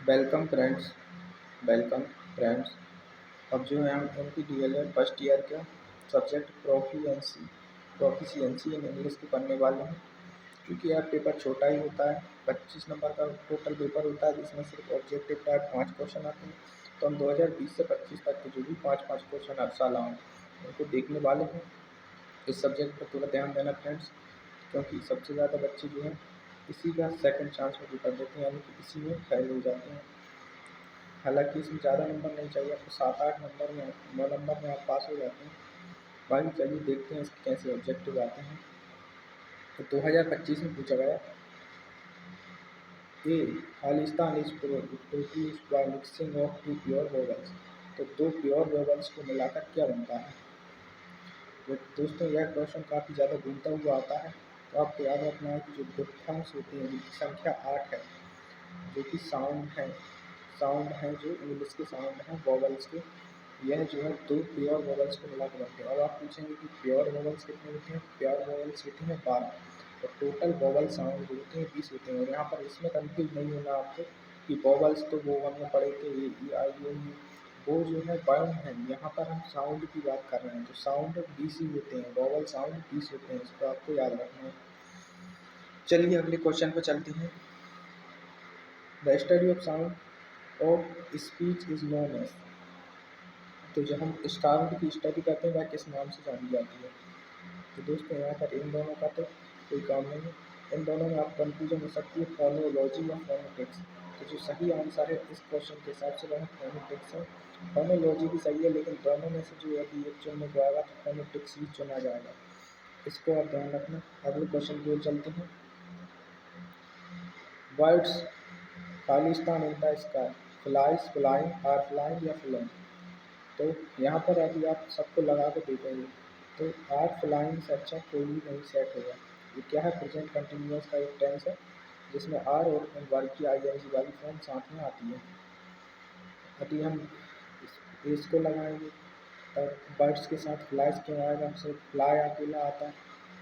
Welcome friends. Welcome friends. अब जो है हम NPTEL फर्स्ट ईयर का सब्जेक्ट प्रोफिशिएंसी इन इंग्लिश को पढ़ने वाले हैं। क्योंकि यार पेपर छोटा ही होता है, 25 नंबर का टोटल पेपर होता है, जिसमें सिर्फ ऑब्जेक्टिव टाइप 5 क्वेश्चन आते हैं। तो हम 2020 से 25 तक के जो भी 5-5 क्वेश्चन हर साल आए उनको देखने वाले हैं। इस सब्जेक्ट पर थोड़ा ध्यान देना फ्रेंड्स, क्योंकि सबसे ज़्यादा बच्चे जो हैं इसी का सेकंड चांस में पेपर देते हैं, यानी कि इसी में फेल हो जाते हैं। हालांकि इसमें ज़्यादा नंबर नहीं चाहिए, आपको 7-8 नंबर में 9 नंबर में आप पास हो जाते हैं। बाकी चलिए देखते हैं इसके कैसे ऑब्जेक्टिव आते हैं। तो 2025 में पूछा गया, ए खालिस्तान is produced by mixing of two pure vowels. तो दो प्योर वोवल्स को मिलाकर क्या बनता है। तो दोस्तों यह क्वेश्चन काफ़ी ज़्यादा घूमता हुआ आता है। तो आपको याद रखना है कि जो डिफथॉन्ग्स होती हैं जिनकी संख्या 8 है, जो कि साउंड है जो इंग्लिश के साउंड हैं वोवल्स के, यह जो है दो प्योर वोवल्स को मिला के बनते हैं। अब आप पूछेंगे कि प्योर वोवल्स कितने होते हैं। प्योर वोवल्स होते हैं 12, और टोटल वोवल साउंड जो होते हैं 20 होते हैं। और यहाँ पर इसमें कन्फ्यूज नहीं होना आपको कि वोवल्स तो वो हम पढ़े थे ए आई ओ यू, वो जो है बाउंड है। यहाँ पर हम साउंड की बात कर रहे हैं, तो साउंड 20 ही होते हैं, वोवल साउंड 20 होते हैं, इसको आपको याद रखना है। चलिए अगले क्वेश्चन पर चलते हैं। The study of sound of speech is known as. तो जब हम साउंड की स्टडी करते हैं वह किस नाम से जानी जाती है। तो दोस्तों यहाँ पर इन दोनों का तो कोई काम नहीं है, इन दोनों में आप कन्फ्यूजन हो सकती है, फोनोलॉजी या फोनेटिक्स। तो जो सही आंसर है इस क्वेश्चन के हिसाब से वह फोनेटिक्स है। फोनोलॉजी भी सही है, लेकिन दोनों में से जो अभी एक चुनने को आएगा तो फोनेटिक्स ही चुना जाएगा, इसको आप ध्यान रखना। अगले क्वेश्चन की ओर चलते हैं। बर्ड्स खालिस्तान in the sky, flies flying, are flying या फ्लोइंग। तो यहाँ पर अभी आप सबको लगा के देखेंगे तो आर फ्लाइंग से अच्छा कोई भी नहीं सेट होगा। ये क्या है, प्रेजेंट कंटिन्यूअस का एक टेंस है जिसमें आर और वर्ब की ING वाली फॉर्म साथ में आती है। अभी हम इसको लगाएंगे और बर्ड्स के साथ फ्लाइज क्यों आएगा, हमसे फ्लाई अकेला आता है,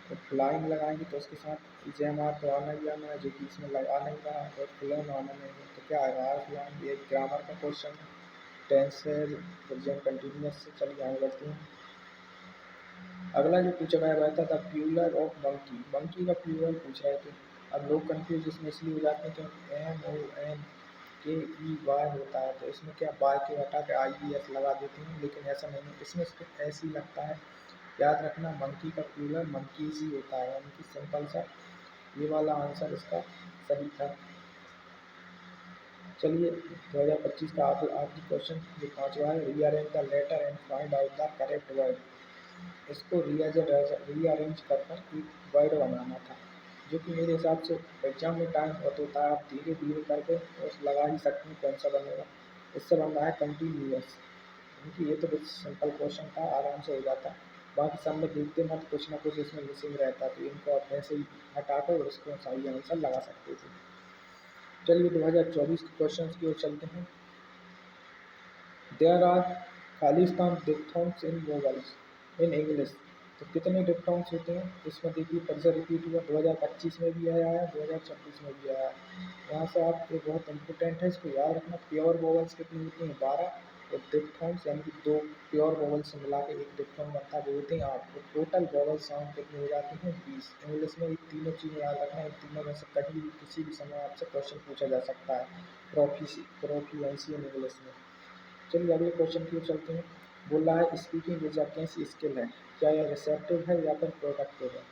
तो फ्लाइंग लगाएंगे तो उसके साथ EJMR तो आना ही आना है, जो कि इसमें लगा नहीं रहा, और फ्लोन आना नहीं है, तो क्या आएगा आर फ्लाइंग। ये ग्रामर का क्वेश्चन है, टेंस है प्रेजेंट कंटिन्यूअस से। चलिए आगे बढ़ते हैं। अगला जो पूछा गया वह था the plural of monkey. Monkey का प्लूरल पूछ रहे थे। अब लोग कंफ्यूज इसमें इसलिए हो जाते हैं कि MONKEY होता है, तो इसमें क्या बाय के हटा के IES लगा देते हैं, लेकिन ऐसा नहीं है, इसमें सिर्फ ऐसे ही लगता है। याद रखना मंकी का प्लूरल मंकीज ही होता है, यानी कि सिंपल सा ये वाला आंसर इसका सही था। चलिए 2025 का आखिरी क्वेश्चन जो पांचवा है, rearrange the letter and find out the correct word. इसको रीअरेंज कर एक वर्ड बनाना था, जो कि मेरे हिसाब से एग्जाम में टाइम बहुत होता है, आप धीरे धीरे करके बस लगा ही सकते हैं कौन सा बनेगा। इससे बन रहा है कंटिन्यूअस, क्योंकि ये तो सिंपल क्वेश्चन था, आराम से हो जाता। बाकी सब में देखते मत, कुछ ना कुछ इसमें मिसिंग रहता, तो इनको आप ऐसे ही हटाकर उसको सही आंसर लगा सकते थे। चलिए 2024 के क्वेश्चन की ओर चलते हैं। देयर आर खालिस्तान diphthongs in vowels in English. तो कितने डिप्थोंग्स होते हैं, इसमें देखिए फिर से रिपीट हुआ, 2025 में भी आया है, 2026 में भी आया है। यहाँ से आप ये बहुत इंपॉर्टेंट है, इसको याद रखना। प्योर वोवल्स कितनी होती हैं 12, और डिप्थोंग्स यानी कि दो प्योर वोवल से मिला के एक डिप्थोंग बनता है, वो होते हैं 8। तो टोटल वोवल साउंड कितने हो जाते हैं 20। इंग्लिश में ये तीनों चीज़ें याद रखना, इन तीनों में से कहीं भी किसी भी समय आपसे क्वेश्चन पूछा जा सकता है प्रोफिशिएंसी इन इंग्लिश में। चलिए अगले क्वेश्चन की ओर चलते हैं। बोल रहा है स्पीकिंग इज अ कैसी स्किल है, क्या यह रिसेप्टिव है या फिर प्रोडक्टिव है।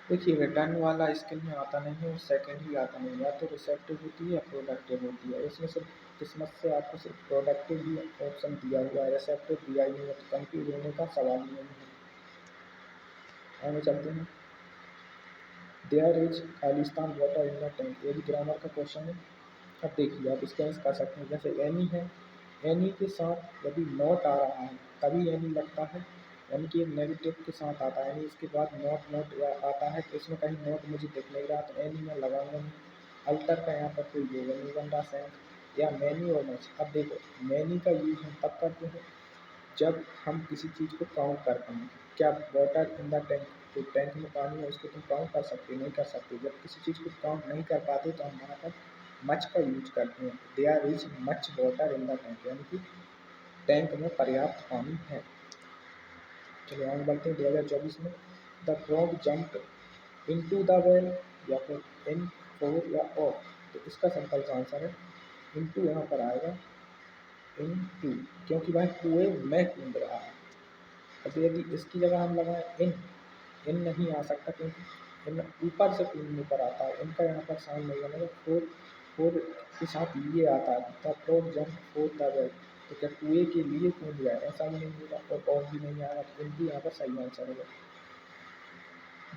देखिए रिटर्न वाला स्किल में आता नहीं है, और सेकंड ही आता नहीं है, या तो रिसेप्टिव होती है या प्रोडक्टिव होती है। इसमें सिर्फ किस्मत से आपको सिर्फ प्रोडक्टिव ही ऑप्शन दिया हुआ है, रिसेप्टिव दिया ही नहीं है, तो कंफ्यूज होने का सवाल ही नहीं है। आगे चलते हैं। देयर इज खालिस्तान वाटर इन द टैंक, ये भी ग्रामर का क्वेश्चन है। अब देखिए आप इसका कर सकते हैं, जैसे एनी है, एनी के साथ यदि नॉट आ रहा है तभी एनी लगता है, यानी कि नेगेटिव के साथ आता है, यानी इसके बाद नॉट नॉट आता है, तो इसमें कहीं नॉट मुझे दिख नहीं रहा, तो एनी में लगाऊंगा नहीं। अल्टर का यहाँ पर कोई योग नहीं बन रहा सेंस, या मैनी और मच। अब देखो मैनी का यूज हम तब करते हैं जब हम किसी चीज़ को काउंट करते हैं। क्या वाटर इन द टैंक, तो टैंक में पानी है उसको तुम काउंट कर सकते नहीं कर सकते। जब किसी चीज़ को काउंट नहीं कर पाते तो हम वहाँ पर मच का यूज करते हैं। There is much water in the tank, यानी कि टैंक में पर्याप्त पानी है। चलिए आगे बढ़ते हैं। 2024 में the frog jump into the well, या फिर इन, फोर या ऑफ। तो इसका सिंपल सा आंसर है इनटू, यहाँ पर आएगा इनटू, क्योंकि वह कुएं में कूद रहा है। अब यदि इसकी जगह हम लगाएं इन, इन नहीं आ सकता क्योंकि इन ऊपर से कूदने पर आता है, इनका यहाँ पर साउंड नहीं बनेगा। फोर, फोर के साथ लिए आता है, the frog jump four the well, तो क्या कुएं के लिए कूद गया, ऐसा भी नहीं होगा, और ऑफ भी नहीं आएगा, तो इनटू यहाँ पर सही आंसर होगा।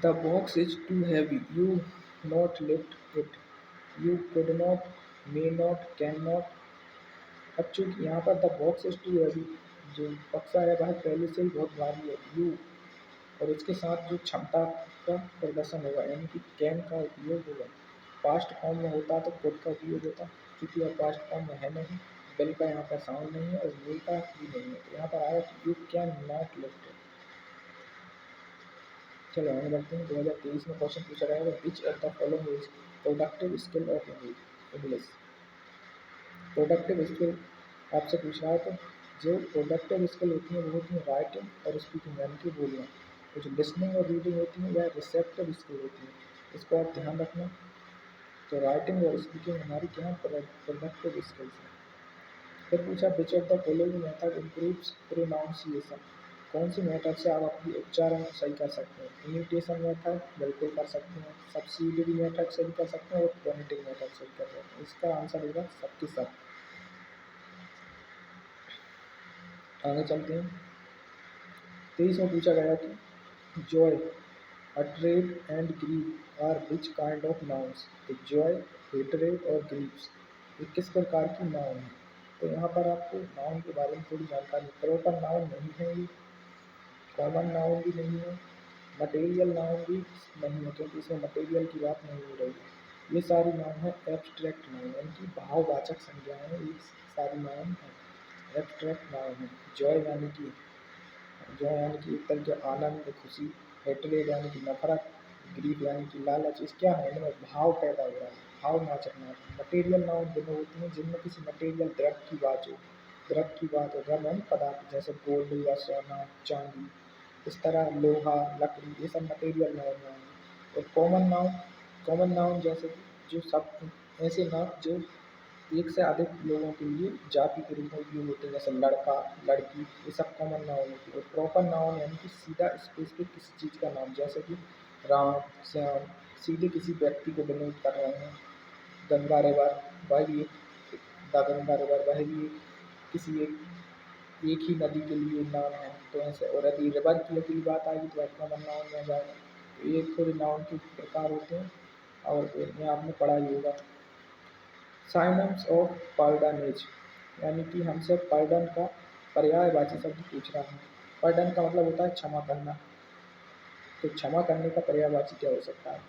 The box is too heavy, you not lift it, you could not, may not, can not. अब चूंकि यहाँ पर the box is too heavy, जो बक्सा है वह पहले से ही बहुत भारी है, यू, और इसके साथ जो क्षमता का प्रदर्शन होगा, यानी कि कैन का उपयोग होगा। पास्ट फॉर्म में होता तो कुड का उपयोग होता, क्योंकि यह पास्ट फॉर्म में है नहीं, बिल का यहाँ पर साउंड नहीं है और विल का भी नहीं है, तो यहाँ पर आया you can not lift it. चलो आगे बढ़ते हैं। 2023 में क्वेश्चन पूछा गया है which of the following is productive skill of English. Productive skill आपसे पूछ रहा है, तो जो प्रोडक्टिव स्किल होती है वो होती है राइटिंग और स्पीकिंग, यानी कि बोलना। तो जो लिसनिंग और रीडिंग होती है वह रिसेप्टिव स्किल होती है, इसको आप ध्यान रखना। तो राइटिंग और स्पीकिंग हमारी क्या प्रोडक्टिव स्किल्स हैं। फिर पूछा which of the following method improves pronunciation, कौन सी मेथड से आप अपनी उच्चारण सही कर सकते हैं। इमिटेशन मेथड बिल्कुल कर सकते हैं, सब्सिडरी मेथड से भी कर सकते हैं और फोनेटिक मेथड से भी कर सकते हैं। इसका आंसर होगा सबके सब। आगे चलते हैं। 23 में पूछा गया कि joy, hatred and grief are which kind of nouns. तो जॉय, हेटरेड और ग्रीव्स ये किस प्रकार की नाउन है। तो यहाँ पर आपको नाउन के बारे में थोड़ी जानकारी, प्रॉपर नाउन नहीं है ये, कॉमन नाउन भी नहीं है, मटेरियल नाउन भी नहीं है, क्योंकि इसमें मटेरियल की बात नहीं हो रही है। ये सारी नाउन है एब्स्ट्रैक्ट नाउन, यानी कि भाववाचक संज्ञाएं, ये सारी नाउन है, एब्स्ट्रैक्ट नाउन है। जॉय यानी कि, जॉय यानी कि एक तरह के आनंद, खुशी, हेटरेड यानी कि नफरत, ग्रीफ यानी कि लालच। इस क्या है, इनमें भाव पैदा हो रहा है, भाववाचक नाउन। मटेरियल नाउन जिनमें होती हैं जिनमें किसी मटेरियल द्रव्य की बात हो, द्रव्य की बात हो, द्रव्य यानी पदार्थ, जैसे गोल्ड या सोना, चांदी, इस तरह लोहा, लकड़ी, ये सब मटेरियल नाउन में आएंगे। और कॉमन नाउन, कॉमन नाउन जैसे कि जो सब ऐसे नाउन जो एक से अधिक लोगों के लिए जाति के रूप में उपयोग होते हैं, जैसे लड़का, लड़की, ये सब कॉमन नाउन होती है। और प्रॉपर नाउन यानी कि सीधा स्पेसिफिक किसी चीज़ का नाम, जैसे कि राम, श्याम, सीधे किसी व्यक्ति को डिनोट कर रहे हैं। गंगा रिवर, वह भी एक, द गंगा रिवर, वह भी एक किसी एक ही नदी के लिए नाम है, तो ऐसे। और यदि रिवर की यदि बात आएगी तो वह कॉमन नाउन में आ जाएगा। तो ये थोड़े नाउन के प्रकार होते हैं और ये आपने पढ़ा ही होगा। साइनम्स ऑफ पार्डनेज, यानी कि हमसे पार्डन का पर्यायवाची शब्द पूछ रहा है। पार्डन का मतलब होता है क्षमा करना, तो क्षमा करने का पर्यायवाची क्या हो सकता है।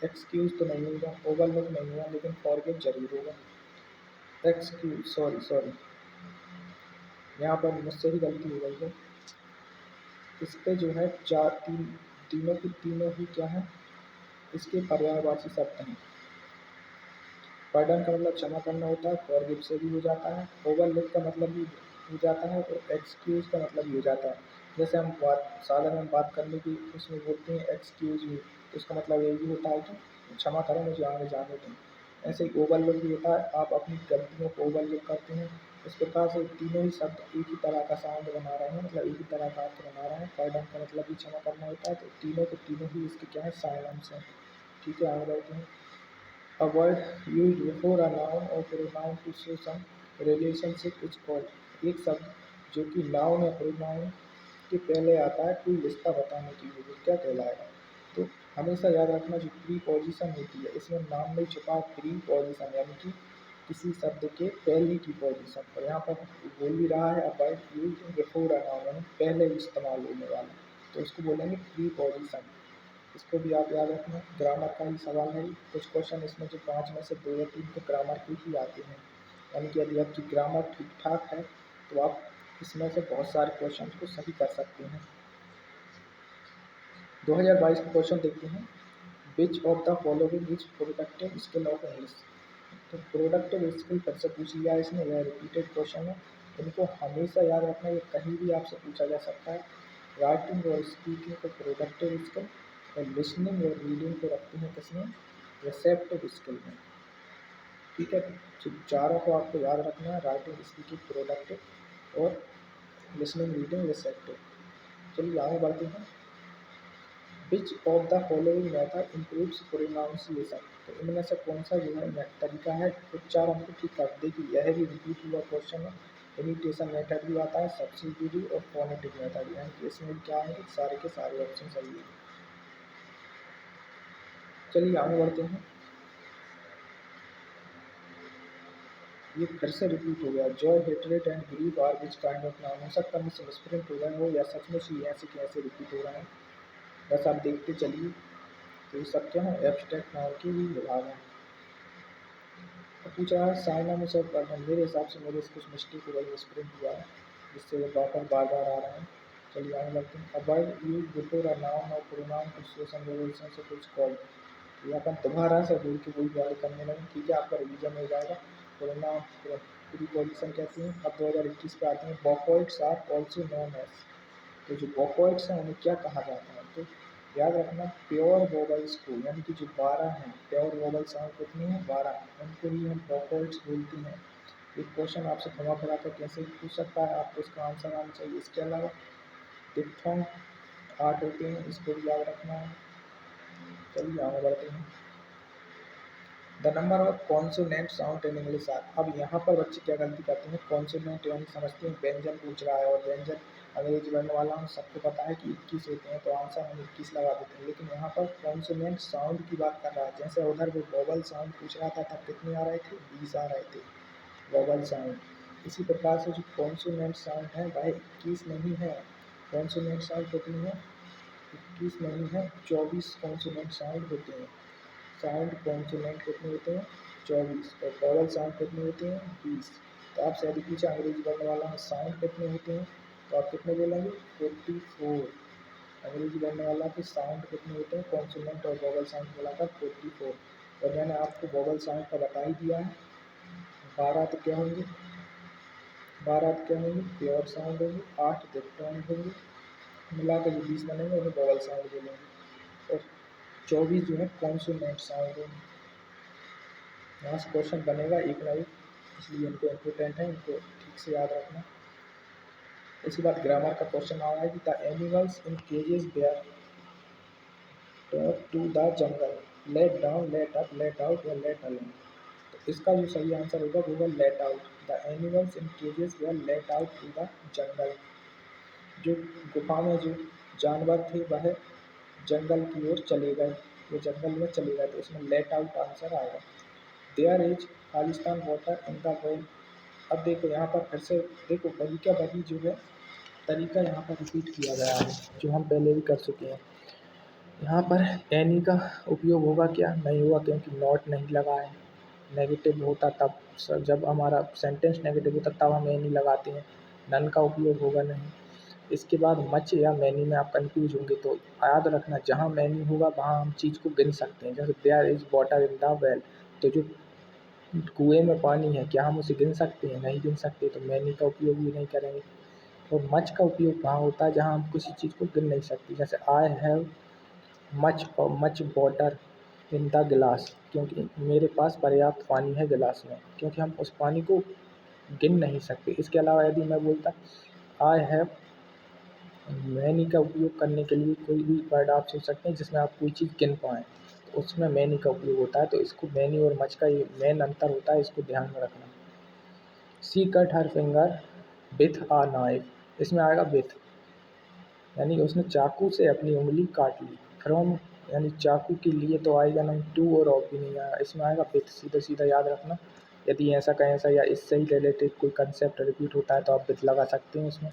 एक्सक्यूज तो नहीं होगा, ओवरलुक नहीं होगा, लेकिन फॉरगिव जरूर होगा। एक्सक्यूज, सॉरी सॉरी, यहाँ पर मुझसे ही गलती हो गई है। इस पे जो है चार तीन, तीनों की तीनों ही क्या है, इसके पर्यायवाची शब्द हैं। पार्डन का मतलब क्षमा करना होता है, फॉरगिव से भी हो जाता है, ओवरलुक का मतलब भी हो जाता है, और एक्सक्यूज का मतलब भी हो जाता है। जैसे हम बात साधारण बात करने की उसमें बोलते हैं एक्सक्यूज मी, तो उसका मतलब ये भी होता है कि क्षमा करें, मुझे आगे जाने दें। ऐसे ही ओवरलुक भी होता है, आप अपनी गलतियों को ओवरलुक करते हैं। इस प्रकार से तीनों ही शब्द एक ही तरह का साउंड बना रहे हैं, मतलब एक ही तरह का अर्थ बना रहे हैं। पार्डन का मतलब भी क्षमा करना होता है, तो तीनों के तीनों ही इसके क्या है, साइनम्स हैं। ठीक है, आगे बढ़ते हैं। A word used before a noun or pronoun to show some relationship is called। एक शब्द जो कि नाउन या प्रोनाउन के पहले आता है कोई रिश्ता बताने के लिए, वो क्या कहलाएगा। तो हमेशा याद रखना, जो प्रीपोजिशन होती है इसमें नाम में छुपा है प्रीपोजिशन, यानी कि किसी शब्द के पहले की पोजीशन। और यहाँ पर बोल भी रहा है a word used before a noun, यानी पहले इस्तेमाल होने वाला, तो उसको बोलेंगे प्रीपोजिशन। इसको भी आप याद रखना, ग्रामर का ही सवाल है। कुछ क्वेश्चन इसमें जो 5 में से 2 या 3 तो ग्रामर के ही आते हैं, यानी कि यदि आपकी ग्रामर ठीक ठाक है तो आप इसमें से बहुत सारे क्वेश्चन को सही कर सकते हैं। 2022 का क्वेश्चन देखते हैं। Which of the following is productive skill of English. तो प्रोडक्टिव स्किल फिर से पूछ लिया है इसने, यह रिपीटेड क्वेश्चन है। इनको हमेशा याद रखना, ये कहीं भी आपसे पूछा जा सकता है। राइटिंग और स्पीकिंग को प्रोडक्टिव स्किल और लिसनिंग और रीडिंग को रखते हैं किसमें, रिसेप्टिव स्किल में। ठीक है, तो चारों को आपको याद रखना है, राइटिंग, स्पीकिंग, प्रोडक्टिव और लिसनिंग, रीडिंग, रिसेप्टिव। चलिए आगे बढ़ते हैं। Which of the following method improves pronunciation, तो इनमें से कौन सा जो है तरीका है उच्चारण को ठीक कर। देखिए यह भी रिपीट हुआ क्वेश्चन है। इमिटेशन मेथड भी आता है, सब्सिड्यूरी और फोनेटिक मेथड, यानी कि इसमें क्या आएंगे, सारे के सारे ऑप्शन सही है। चलिए आगे बढ़ते हैं। ये फिर से रिपीट हो गया, joy, hatred and grief are which kind of noun. हो सकता है मुझसे मिसप्रिंट हो गए हो या सचमुच ही ऐसे के ऐसे रिपीट हो रहे हैं, बस आप देखते चलिए। तो ये सब क्या है, एब्स्ट्रैक्ट नाउन की भी विभाग है। तो पूछ रहा है साइना में सब पढ़ना, मेरे हिसाब से मेरे से कुछ मिस्टेक हो गई, मिसप्रिंट हुआ है, जिससे वो टॉपर बार बार आ रहे हैं। चलिए आगे बढ़ते हैं। A word use before a noun और pronoun to show some relation से कुछ कॉल्ड। ये अपन दोबारा से बोल के वही बात करने लगे, ठीक है, आपका रिवीजन हो जाएगा। प्रोनाउन प्रीपोजिशन कहते हैं। अब 2021 पे आते हैं। वोकॉइड्स आर ऑल्सो नोन एज, तो जो वोकॉइड्स हैं उन्हें क्या कहा जाता है, तो याद रखना प्योर वोवल्स को, यानी कि जो 12 हैं प्योर वोवल साउंड कितनी है, 12, उनको ही हम वोकॉइड्स बोलते हैं। एक क्वेश्चन आपसे घुमा फिरा कर कैसे पूछ सकता है, आपको इसका आंसर आना चाहिए। इसके अलावा डिप्थोंग 8 होते हैं, इसको भी याद रखना है। चलिए आगे बढ़ते हैं। The number of consonant sound in English are. अब यहाँ पर बच्चे क्या गलती करते हैं, कॉन्सोनेंट यानी समझते हैं व्यंजन पूछ रहा है, और व्यंजन अंग्रेजी वर्ण वाला हम सबको पता है कि 21 होते हैं, तो आंसर हम 21 लगा देते हैं। लेकिन यहाँ पर कॉन्सोनेंट साउंड की बात कर रहा है, जैसे उधर वो वोवल साउंड पूछ रहा था तब कितने आ रहे थे, 20 आ रहे थे वोवल साउंड। इसी प्रकार से जो कॉन्सोनेंट साउंड है वह 21 नहीं है। कॉन्सोनेंट साउंड कितनी है, 21 नहीं है, 24 कॉन्सोनेंट साउंड होते हैं। साउंड कॉन्सोनेंट कितने होते हैं, 24, और वोवल साउंड कितने होते हैं, 20। तो आपसे यदि पूछे अंग्रेजी वर्ण वाला में साउंड कितने होते हैं, तो आप कितने बोलेंगे, 44। अंग्रेजी वर्ण वाला के साउंड कितने होते हैं, कॉन्सोनेंट और वोवल साउंड मिलाकर 44। और मैंने आपको वोवल साउंड का बता ही दिया है, 12 तो क्या होंगे, 12 तो क्या होंगे, प्योर साउंड होंगे, 8 डिप्थोंग होंगे, मिलाकर जो 20 बनेंगे उन्हें वोवल साउंड बोलेंगे, और 24 जो है कॉन्सोनेंट साउंड होंगे। यहाँ से क्वेश्चन बनेगा एक ना एक, इसलिए इनको इम्पोर्टेंट है, इनको ठीक से याद रखना। इसके बाद ग्रामर का क्वेश्चन आ रहा है कि the animals in cages there to the jungle, let down, let up, let out या लेट अलोन। तो इसका जो सही आंसर होगा वो होगा let out. The animals in cages were let out to the jungle. जो गुफा में जो जानवर थे वह जंगल की ओर चले गए, वो जंगल में चले गए, तो इसमें लेट आउट आंसर आएगा। देयर इज खालिस्तान वाटर इन द वेल। अब देखो यहाँ पर फिर से देखो वही का वही जो है तरीका यहाँ पर रिपीट किया गया है, जो हम पहले भी कर चुके हैं। यहाँ पर एनी का उपयोग होगा क्या, नहीं होगा, क्योंकि नॉट नहीं लगा है। नेगेटिव होता तब, जब हमारा सेंटेंस नेगेटिव होता तब हम एनी लगाते हैं, नन का उपयोग होगा नहीं। इसके बाद मच या मैनी में आप कंफ्यूज होंगे, तो याद रखना जहाँ मैनी होगा वहाँ हम चीज़ को गिन सकते हैं, जैसे there is water in the well, तो जो कुएं में पानी है क्या हम उसे गिन सकते हैं, नहीं गिन सकते, तो मैनी का उपयोग भी नहीं करेंगे। और मच का उपयोग कहाँ होता है, जहाँ हम किसी चीज़ को गिन नहीं सकते, जैसे आई हैव मच और मच वाटर इन द गिलास, क्योंकि मेरे पास पर्याप्त पानी है गिलास में, क्योंकि हम उस पानी को गिन नहीं सकते। इसके अलावा यदि मैं बोलता आई हैव मैनी का उपयोग करने के लिए कोई भी वर्ड आप सोच सकते हैं जिसमें आप कोई चीज़ गिन पाएँ, तो उसमें मैनी का उपयोग होता है। तो इसको मैनी और मच का ये मेन अंतर होता है, इसको ध्यान में रखना। She cut her finger with a knife, इसमें आएगा विथ, यानी उसने चाकू से अपनी उंगली काट ली। फ्रॉम यानी चाकू के लिए तो आएगा नहीं, टू और ऑफ भी नहीं आएगा, इसमें आएगा विथ। सीधा सीधा याद रखना, यदि ऐसा का ऐसा या इससे ही रिलेटेड कोई कंसेप्ट रिपीट होता है तो आप विथ लगा सकते हैं उसमें।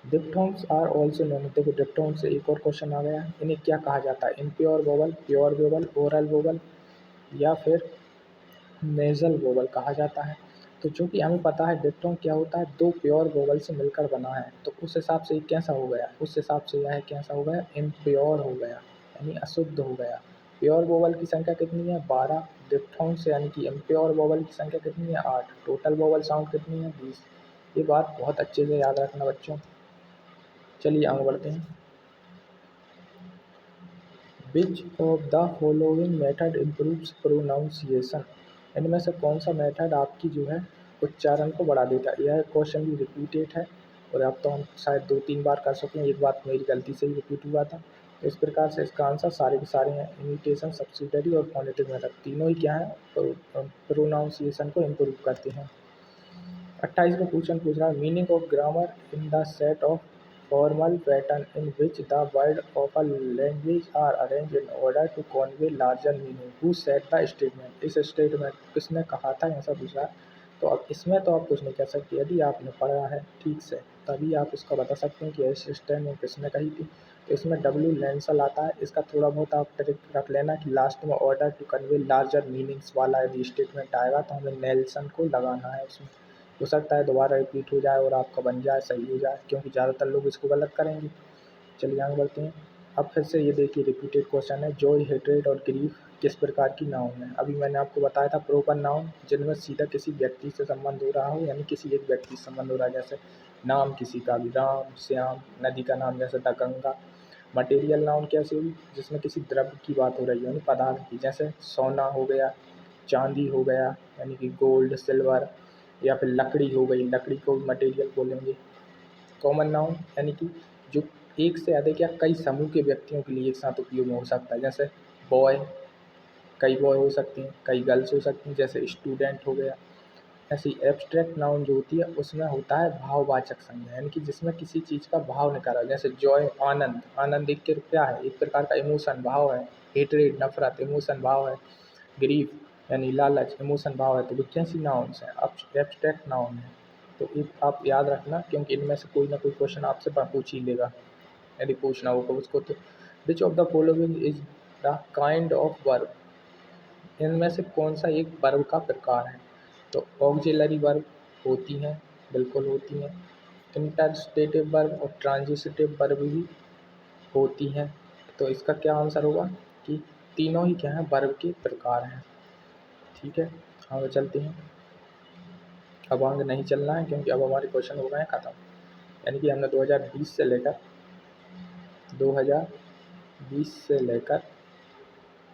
डिप्थोंग्स आर ऑल्सो नोन, देखो डिप्थोंग से एक और क्वेश्चन आ गया, इन्हें क्या कहा जाता है, impure vowel, pure vowel, oral vowel या फिर नेज़ल वोवल कहा जाता है। तो चूँकि हमें पता है डिप्थोंग क्या होता है, दो प्योर वोवल से मिलकर बना है, तो उस हिसाब से ये कैसा हो गया, उस हिसाब से यह कैसा हो गया, इम्प्योर हो गया, यानी अशुद्ध हो गया। प्योर वोवल की संख्या कितनी है? 12। डिप्थोंग्स यानी कि इम्प्योर वोवल की संख्या कितनी है? 8। टोटल वोवल साउंड कितनी है? 20। ये बात बहुत अच्छे से याद रखना बच्चों। चलिए आगे बढ़ते हैं। Which of the following method improves pronunciation? इनमें से कौन सा मेथड आपकी जो है उच्चारण को बढ़ा देता है? यह क्वेश्चन भी रिपीटेड है और अब तो हम शायद 2-3 बार कर चुके हैं, एक बात मेरी गलती से ही रिपीट हुआ था। तो इस प्रकार से इसका आंसर सारे के सारे हैं। इमिटेशन, सब्सिडरी और फोनेटिक मेथड तीनों ही क्या है? प्रोनाउंसिएशन को इम्प्रूव करते हैं। 28 में क्वेश्चन पूछ रहा है, meaning of grammar in the set of formal pattern in which the word of a language are arrange in order to convey larger meaning, who said the statement? इस statement किसने कहा था, ऐसा पूछ रहा है। तो अब इसमें तो आप कुछ नहीं कह सकते, यदि आपने पढ़ा है ठीक से तभी आप इसका बता सकते हैं कि इस स्टेटमेंट किसने कही थी। तो इसमें डब्ल्यू लेंसल आता है, इसका थोड़ा बहुत आप ट्रिक रख लेना कि लास्ट में order to convey larger meanings वाला यदि स्टेटमेंट आएगा तो हमें नेल्सन को लगाना है उसमें। हो सकता है दोबारा रिपीट हो जाए और आपका बन जाए, सही हो जाए, क्योंकि ज़्यादातर लोग इसको गलत करेंगे। चलिए आगे बढ़ते हैं। अब फिर से ये देखिए रिपीटेड क्वेश्चन है, जॉय, हेट्रेड और ग्रीफ किस प्रकार की नाउन है? अभी मैंने आपको बताया था प्रॉपर नाउन जिनमें सीधा किसी व्यक्ति से संबंध हो रहा हो, यानी किसी एक व्यक्ति से संबंध हो रहा है, जैसे नाम किसी का भी, राम, श्याम, नदी का नाम जैसे द गंगा। मटेरियल नाउन कैसे हुई? जिसमें किसी द्रव्य की बात हो रही है, यानी पदार्थ की, जैसे सोना हो गया, चांदी हो गया यानी कि गोल्ड, सिल्वर, या फिर लकड़ी हो गई, लकड़ी को मटेरियल बोलेंगे। कॉमन नाउन यानी कि जो एक से अधिक या कई समूह के व्यक्तियों के लिए एक साथ उपयोग में हो सकता है, जैसे बॉय, कई बॉय हो सकते हैं, कई गर्ल्स हो सकती हैं, जैसे स्टूडेंट हो गया। ऐसी एब्स्ट्रैक्ट नाउन जो होती है उसमें होता है भाववाचक संज्ञा, यानी कि जिसमें किसी चीज़ का भाव निकाला, जैसे जॉय, आनंद, आनंद एक क्या है? एक प्रकार का इमोशन, भाव है। हेट्रेड, नफरत, इमोशन, भाव है। ग्रीफ यानी लालच, इमोशन, भाव है। तो वो कैसी नाउन्स हैं? एब्स्ट्रैक्ट नाउन है। तो एक आप याद रखना, क्योंकि इनमें से कोई ना कोई क्वेश्चन आपसे पूछ ही लेगा यदि पूछना होगा उसको। तो which of the following is the kind of verb? इनमें से कौन सा एक वर्ब का प्रकार है? तो ऑक्सिलरी वर्ब होती हैं, बिल्कुल होती हैं। इंटरस्टेटिव वर्ब और ट्रांजिटिव वर्ब भी होती हैं। तो इसका क्या आंसर होगा कि तीनों ही क्या हैं? वर्ब के प्रकार हैं। ठीक है, आगे चलते हैं। अब आगे नहीं चलना है क्योंकि अब हमारे क्वेश्चन हो गए हैं ख़त्म। यानी कि हमने 2020 से लेकर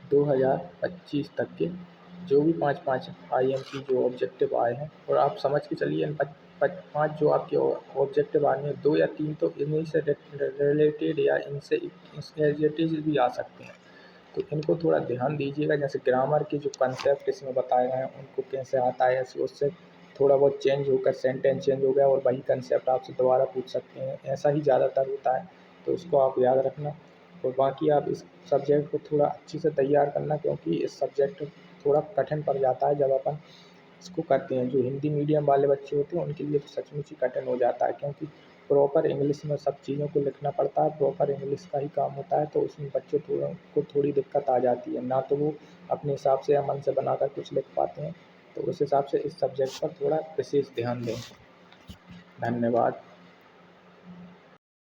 2025 तक के जो भी 5 IMP जो ऑब्जेक्टिव आए हैं, और आप समझ के चलिए इन 5 जो आपके ऑब्जेक्टिव आए हैं, 2 या 3 तो इन्हीं से रिलेटेड या इनसे एज भी आ सकते हैं। तो इनको थोड़ा ध्यान दीजिएगा। जैसे ग्रामर के जो कंसेप्ट इसमें बताए गए हैं उनको कैसे आता है, ऐसे उससे थोड़ा बहुत चेंज होकर सेंटेंस चेंज हो गया और वही कंसेप्ट आपसे दोबारा पूछ सकते हैं, ऐसा ही ज़्यादातर होता है। तो उसको आप याद रखना। और बाकी आप इस सब्जेक्ट को थोड़ा अच्छे से तैयार करना, क्योंकि इस सब्जेक्ट थोड़ा कठिन पड़ जाता है जब अपन इसको करते हैं। जो हिंदी मीडियम वाले बच्चे होते हैं उनके लिए तो सचमुच ही कठिन हो जाता है, क्योंकि प्रॉपर इंग्लिश में सब चीज़ों को लिखना पड़ता है, प्रॉपर इंग्लिश का ही काम होता है। तो उसमें बच्चों को थोड़ी दिक्कत आ जाती है, ना तो वो अपने हिसाब से या मन से बनाकर कुछ लिख पाते हैं। तो उस हिसाब से इस सब्जेक्ट पर थोड़ा विशेष ध्यान दें। धन्यवाद।